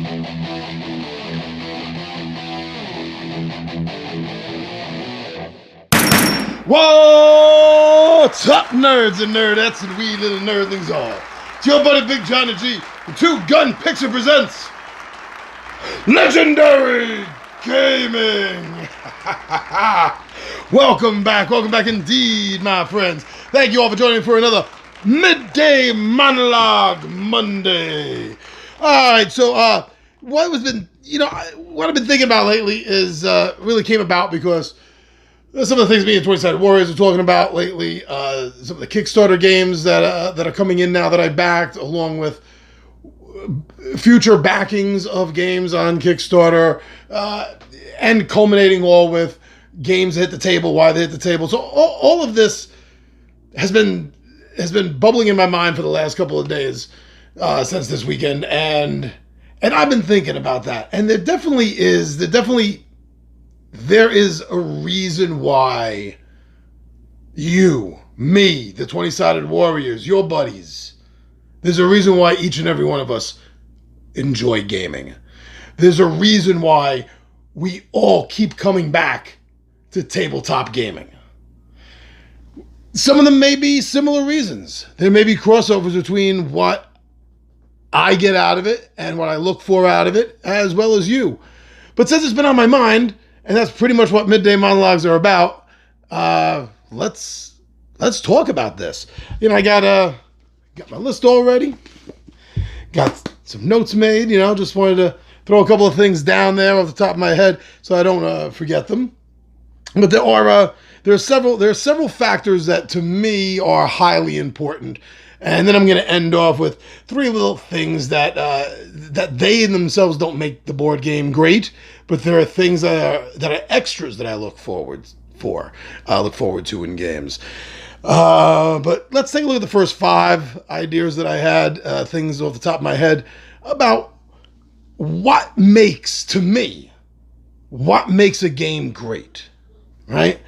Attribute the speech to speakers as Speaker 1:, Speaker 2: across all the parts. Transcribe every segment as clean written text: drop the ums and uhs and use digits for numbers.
Speaker 1: What's up, nerds and nerdettes and wee little nerdlings all? It's your buddy Big Johnny G, and Two Gun Pixie presents Legendary Gaming! Welcome back indeed, my friends. Thank you all for joining me for another Midday Monologue Monday. Alright, so what I've been thinking about lately is really came about because some of the things me and 20-Sided Warriors are talking about lately, some of the Kickstarter games that are coming in now that I backed, along with future backings of games on Kickstarter, and culminating all with games that hit the table, why they hit the table. So all of this has been bubbling in my mind for the last couple of days since this weekend, and I've been thinking about that. And there is a reason why you, me, the 20-Sided Warriors, your buddies, there's a reason why each and every one of us enjoy gaming. There's a reason why we all keep coming back to tabletop gaming. Some of them may be similar reasons. There may be crossovers between what I get out of it and what I look for out of it, as well as you. But since it's been on my mind, and that's pretty much what Midday Monologues are about, let's talk about this. You know, I got my list all ready. Got some notes made, just wanted to throw a couple of things down there off the top of my head so I don't forget them. But there are several factors that to me are highly important. And then I'm going to end off with three little things that they in themselves don't make the board game great, but there are things that are extras that I look forward to in games. But let's take a look at the first 5 ideas that I had, things off the top of my head about what makes a game great, right?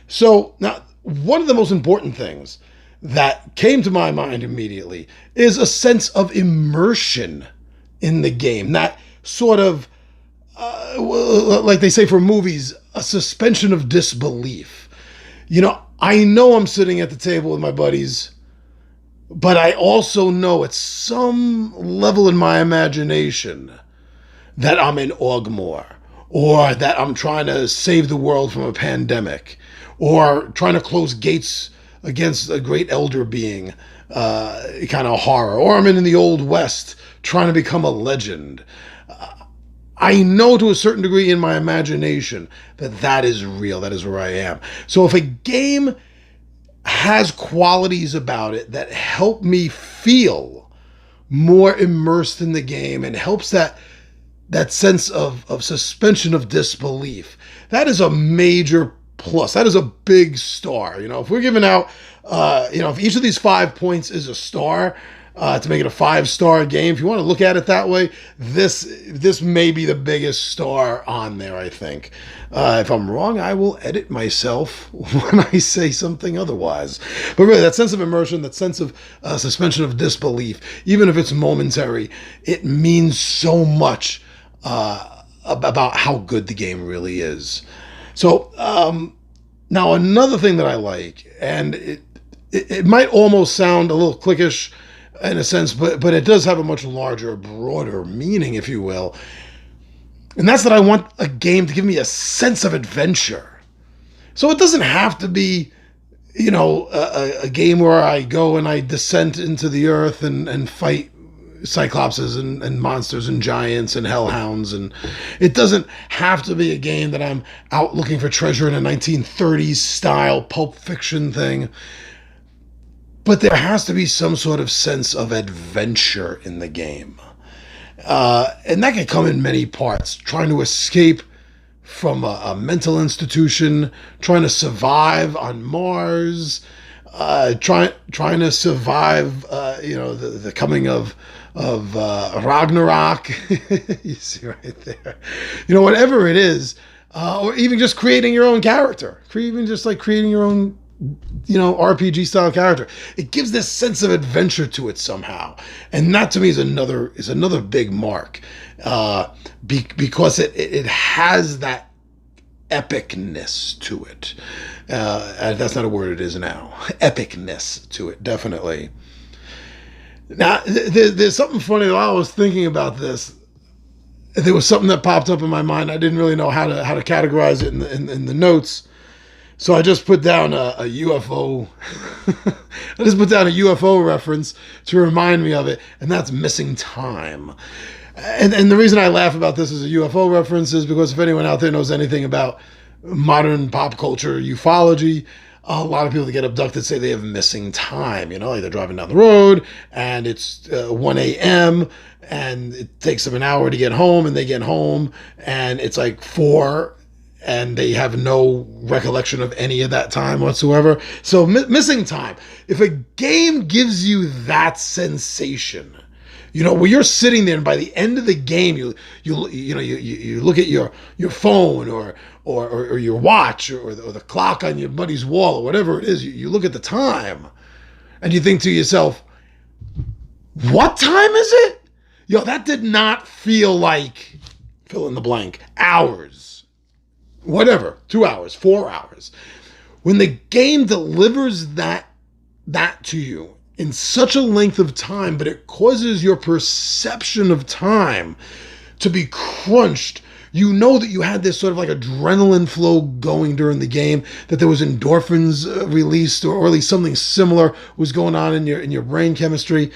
Speaker 1: So now, one of the most important things that came to my mind immediately is a sense of immersion in the game. That sort of, like they say for movies, a suspension of disbelief. I know I'm sitting at the table with my buddies, but I also know at some level in my imagination that I'm in Ogmore, or that I'm trying to save the world from a pandemic, or trying to close gates against a great elder being, kind of horror, or I'm in the Old West trying to become a legend. I know to a certain degree in my imagination that is real, that is where I am. So if a game has qualities about it that help me feel more immersed in the game and helps that sense of suspension of disbelief, that is a major plus. That is a big star. If we're giving out, if each of these 5 points is a star, to make it a 5-star game, if you want to look at it that way, this may be the biggest star on there, I think. If I'm wrong, I will edit myself when I say something otherwise. But really, that sense of immersion, that sense of suspension of disbelief, even if it's momentary, it means so much about how good the game really is. So, now another thing that I like, and it might almost sound a little cliquish in a sense, but it does have a much larger, broader meaning, if you will. And that's that I want a game to give me a sense of adventure. So it doesn't have to be, a game where I go and I descend into the earth and fight cyclopses and monsters and giants and hellhounds, and it doesn't have to be a game that I'm out looking for treasure in a 1930s style Pulp Fiction thing. But there has to be some sort of sense of adventure in the game. And that can come in many parts. Trying to escape from a mental institution, trying to survive on Mars, trying to survive, the coming of Ragnarok. You see right there. Whatever it is, or even just creating your own character, even just like creating your own RPG style character. It gives this sense of adventure to it somehow, and that to me is another big mark, because it has that epicness to it. That's not a word. It is now. Epicness to it, definitely. Now, there's something funny while I was thinking about this. There was something that popped up in my mind. I didn't really know how to categorize it in the notes. So I just put down a UFO. I just put down a UFO reference to remind me of it, and that's missing time. And the reason I laugh about this as a UFO reference is because if anyone out there knows anything about modern pop culture ufology, a lot of people that get abducted say they have missing time. Like they're driving down the road and it's 1 a.m. and it takes them an hour to get home, and they get home and it's like 4 and they have no recollection of any of that time whatsoever. So missing time. If a game gives you that sensation, where you're sitting there and by the end of the game you look at your phone or your watch or the clock on your buddy's wall or whatever it is, you look at the time and you think to yourself, what time is it? That did not feel like fill in the blank hours, whatever, 2 hours, 4 hours. When the game delivers that to you in such a length of time, but it causes your perception of time to be crunched, that you had this sort of like adrenaline flow going during the game, that there was endorphins released, or at least something similar was going on in your brain chemistry.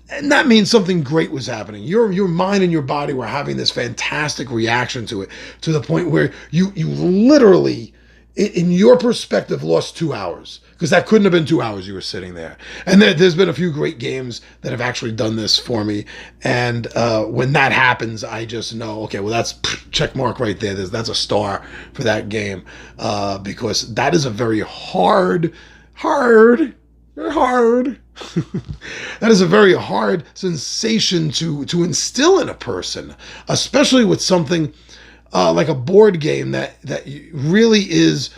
Speaker 1: And that means something great was happening. Your mind and your body were having this fantastic reaction to it, to the point where you literally, in your perspective, lost 2 hours. Because that couldn't have been 2 hours you were sitting there. And there's been a few great games that have actually done this for me. And when that happens, I just know, okay, well, that's check mark right there. That's a star for that game. Because that is a very hard that is a very hard sensation to instill in a person, especially with something like a board game that really is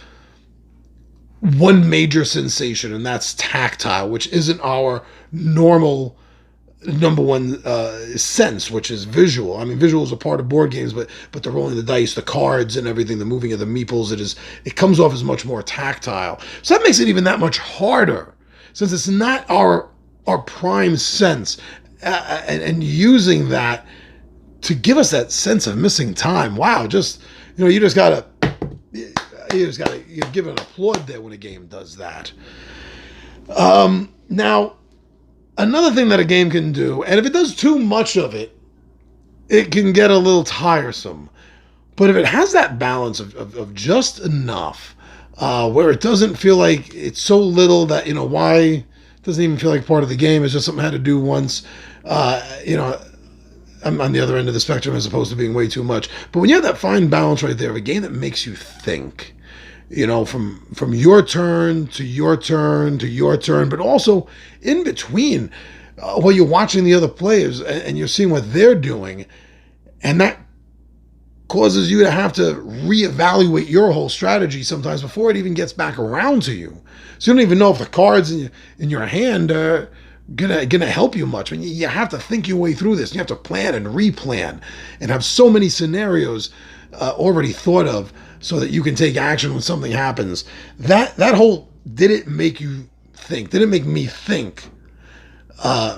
Speaker 1: one major sensation, and that's tactile, which isn't our normal number one sense, which is visual. I mean, visual is a part of board games, but the rolling the dice, the cards and everything, the moving of the meeples, it comes off as much more tactile. So that makes it even that much harder, since it's not our prime sense, and using that to give us that sense of missing time. Wow, you gotta give an applaud there when a game does that. Now, another thing that a game can do, and if it does too much of it, it can get a little tiresome. But if it has that balance of just enough, where it doesn't feel like it's so little that, why it doesn't even feel like part of the game, it's just something I had to do once, I'm on the other end of the spectrum as opposed to being way too much. But when you have that fine balance right there of a game that makes you think, from your turn to your turn to your turn, but also in between, while you're watching the other players and you're seeing what they're doing, and that causes you to have to reevaluate your whole strategy sometimes before it even gets back around to you. So you don't even know if the cards in your hand are gonna help you much. I mean, you have to think your way through this. You have to plan and replan and have so many scenarios already thought of so that you can take action when something happens. That whole did it make you think, did it make me think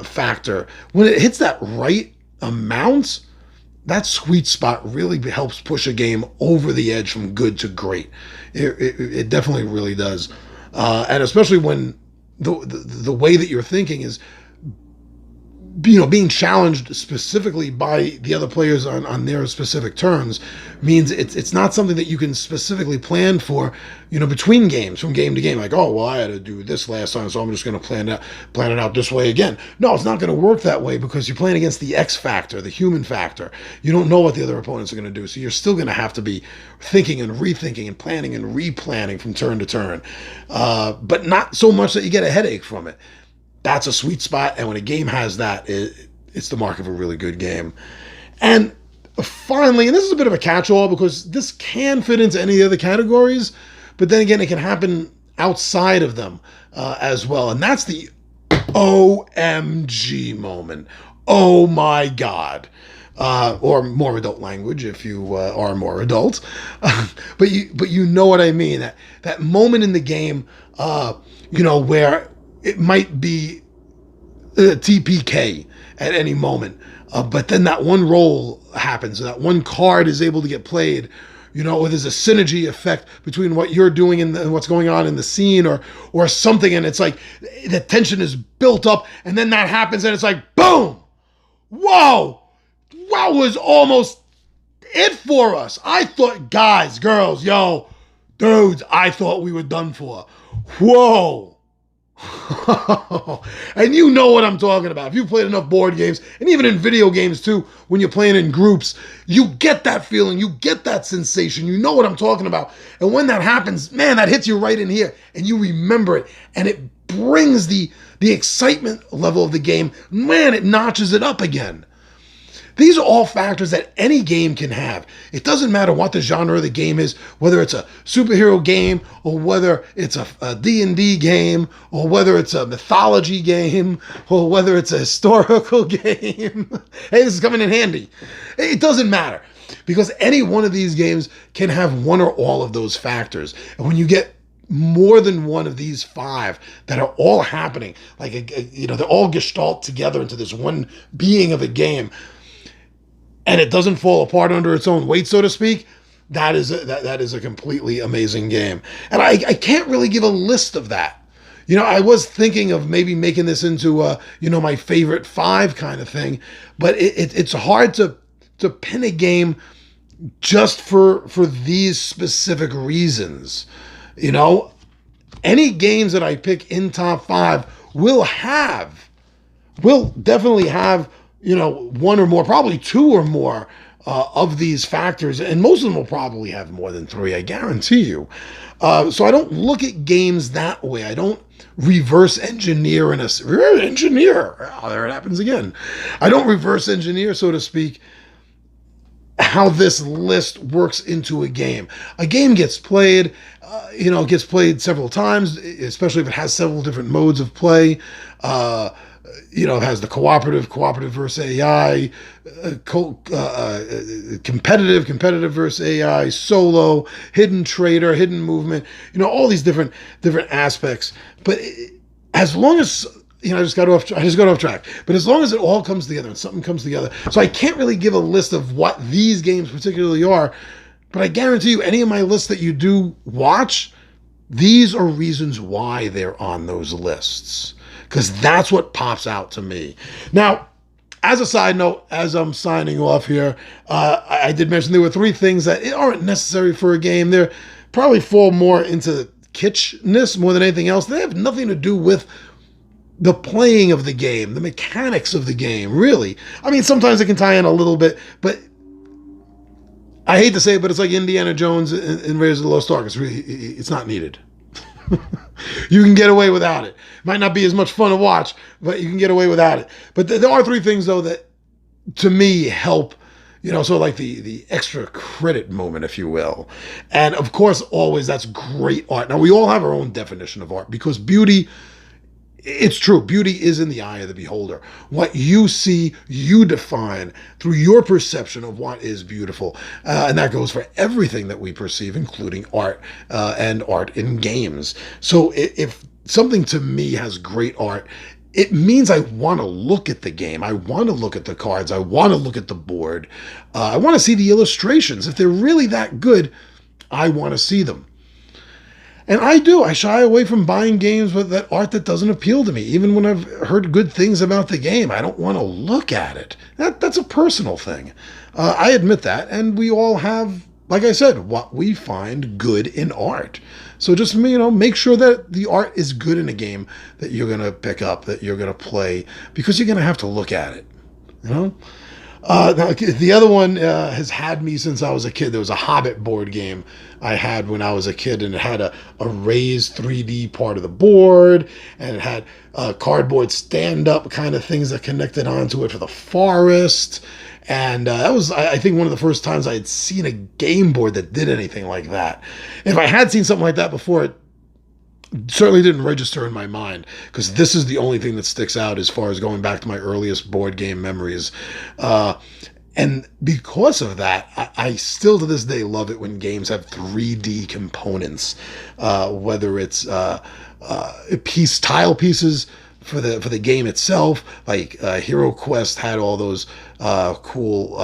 Speaker 1: factor, when it hits that right amount, that sweet spot really helps push a game over the edge from good to great. It definitely really does. And especially when the way that you're thinking is, being challenged specifically by the other players on their specific turns, means it's not something that you can specifically plan for, between games, from game to game. Like, oh, well, I had to do this last time, so I'm just going to plan it out this way again. No, it's not going to work that way, because you're playing against the X factor, the human factor. You don't know what the other opponents are going to do, so you're still going to have to be thinking and rethinking and planning and replanning from turn to turn, but not so much that you get a headache from it. That's a sweet spot, and when a game has that, it's the mark of a really good game. And finally, and this is a bit of a catch-all, because this can fit into any other categories, but then again, it can happen outside of them as well. And that's the OMG moment. Oh my God. Or more adult language if you are more adult. But you know what I mean. That moment in the game, where it might be TPK at any moment. But then that one roll happens, that one card is able to get played, or there's a synergy effect between what you're doing and what's going on in the scene or something. And it's like the tension is built up and then that happens and it's like, boom, whoa, that was almost it for us. I thought, guys, girls, yo, dudes, I thought we were done for. Whoa. And you know what I'm talking about. If you've played enough board games, and even in video games too, when you're playing in groups, you get that feeling, you get that sensation, you know what I'm talking about. And when that happens, man, that hits you right in here, and you remember it, and it brings the excitement level of the game. Man, it notches it up again. These are all factors that any game can have. It doesn't matter what the genre of the game is, whether it's a superhero game or whether it's a D&D game or whether it's a mythology game or whether it's a historical game. Hey, this is coming in handy. It doesn't matter because any one of these games can have one or all of those factors. And when you get more than one of these 5 that are all happening, like, they're all gestalt together into this one being of a game, and it doesn't fall apart under its own weight, so to speak, that is a completely amazing game. And I can't really give a list of that. I was thinking of maybe making this into my favorite 5 kind of thing, but it's hard to pin a game just for these specific reasons. Any games that I pick in top 5 will definitely have one or more, probably 2 or more of these factors, and most of them will probably have more than 3, I guarantee you. So I don't look at games that way. I don't reverse engineer Oh, there it happens again. I don't reverse engineer, so to speak, how this list works into a game. A game gets played, gets played several times, especially if it has several different modes of play. It has the cooperative versus AI, competitive versus AI, solo, hidden trader, hidden movement, all these different aspects. But as long as, I just got off track. But as long as it all comes together and something comes together. So I can't really give a list of what these games particularly are, but I guarantee you any of my lists that you do watch, these are reasons why they're on those lists. Because that's what pops out to me. Now, as a side note, as I'm signing off here, I did mention there were 3 things that aren't necessary for a game. They probably fall more into kitschness more than anything else. They have nothing to do with the playing of the game, the mechanics of the game, really. I mean, sometimes it can tie in a little bit, but I hate to say it, but it's like Indiana Jones in Raiders of the Lost Ark. It's not needed. You can get away without it. Might not be as much fun to watch, but you can get away without it. But there are 3 things, though, that to me help, so like the extra credit moment, if you will. And of course, always that's great art. Now, we all have our own definition of art because beauty, it's true. Beauty is in the eye of the beholder. What you see, you define through your perception of what is beautiful. And that goes for everything that we perceive, including art and art in games. So if something to me has great art, it means I want to look at the game. I want to look at the cards. I want to look at the board. I want to see the illustrations. If they're really that good, I want to see them. And I do. I shy away from buying games with that art that doesn't appeal to me. Even when I've heard good things about the game, I don't want to look at it. That's a personal thing. I admit that. And we all have, like I said, what we find good in art. So just, make sure that the art is good in a game that you're going to pick up, that you're going to play, because you're going to have to look at it. Now, the other one has had me since I was a kid. There was a Hobbit board game I had when I was a kid, and it had a raised 3D part of the board, and it had cardboard stand-up kind of things that connected onto it for the forest. And that was, I think, one of the first times I had seen a game board that did anything like that. If I had seen something like that before, certainly didn't register in my mind, because this is the only thing that sticks out as far as going back to my earliest board game memories. And because of that, I still to this day love it when games have 3D components, whether it's tile pieces for the game itself. Like Hero Quest had all those cool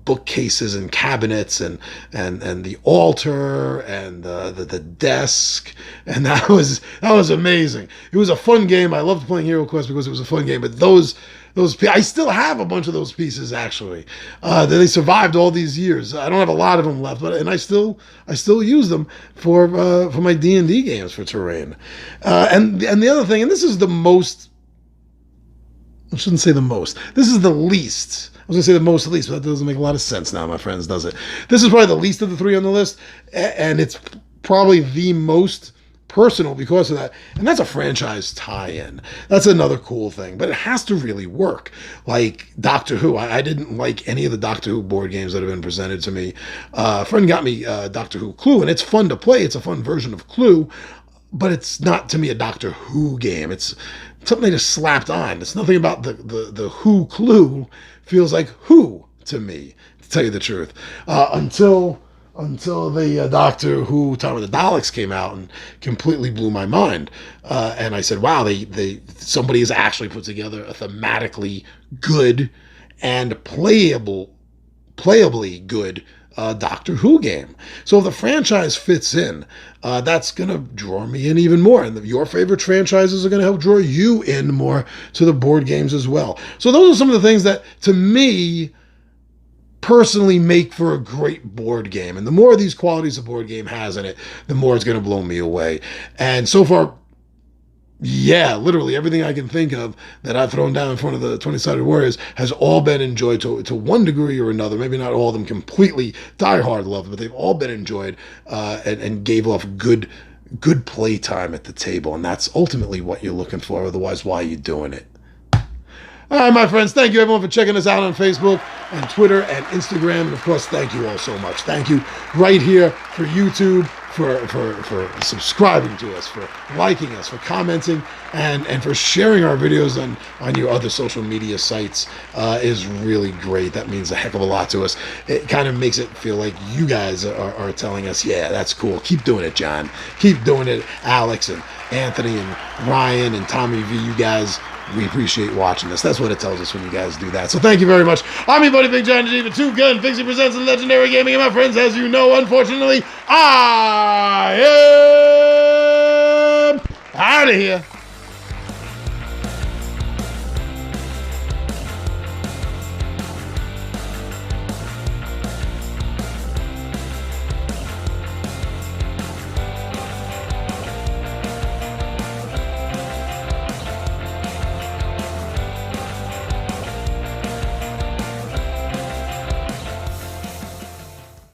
Speaker 1: bookcases and cabinets and the altar and the desk, and that was amazing. It was a fun game. I loved playing Hero Quest because it was a fun game. But those I still have a bunch of those pieces actually. They survived all these years. I don't have a lot of them left, and I still use them for my D&D games for terrain. And the other thing, and this is the most. I shouldn't say the most. This is the least. I was going to say the most least, but that doesn't make a lot of sense now, my friends, does it? This is probably the least of the three on the list, and it's probably the most personal because of that. And that's a franchise tie-in. That's another cool thing, but it has to really work. Like Doctor Who. I didn't like any of the Doctor Who board games that have been presented to me. A friend got me Doctor Who Clue, and it's fun to play. It's a fun version of Clue, but it's not, to me, a Doctor Who game. It's something they just slapped on. It's nothing about the Who Clue feels like Who to me, to tell you the truth. Until the Doctor Who Time of the Daleks came out and completely blew my mind. And I said, wow, somebody has actually put together a thematically good and playably good Doctor Who game. So if the franchise fits in, that's going to draw me in even more. And your favorite franchises are going to help draw you in more to the board games as well. So those are some of the things that, to me, personally make for a great board game. And the more of these qualities a board game has in it, the more it's going to blow me away. And so far, yeah, literally everything I can think of that I've thrown down in front of the 20-Sided Warriors has all been enjoyed to one degree or another. Maybe not all of them completely diehard love, but they've all been enjoyed and gave off good play time at the table. And that's ultimately what you're looking for. Otherwise, why are you doing it? All right, my friends, thank you everyone for checking us out on Facebook and Twitter and Instagram. And of course, thank you all so much. Thank you right here for YouTube, for subscribing to us, for liking us, for commenting, and for sharing our videos on your other social media sites is really great. That means a heck of a lot to us. It kind of makes it feel like you guys are telling us, yeah, that's cool. Keep doing it, John. Keep doing it, Alex and Anthony and Ryan and Tommy V. You guys, we appreciate watching this. That's what it tells us when you guys do that. So thank you very much. I'm your buddy Big John G, the Two Gun Pixie presents Legendary Gaming. And my friends, as you know, unfortunately, I am out of here.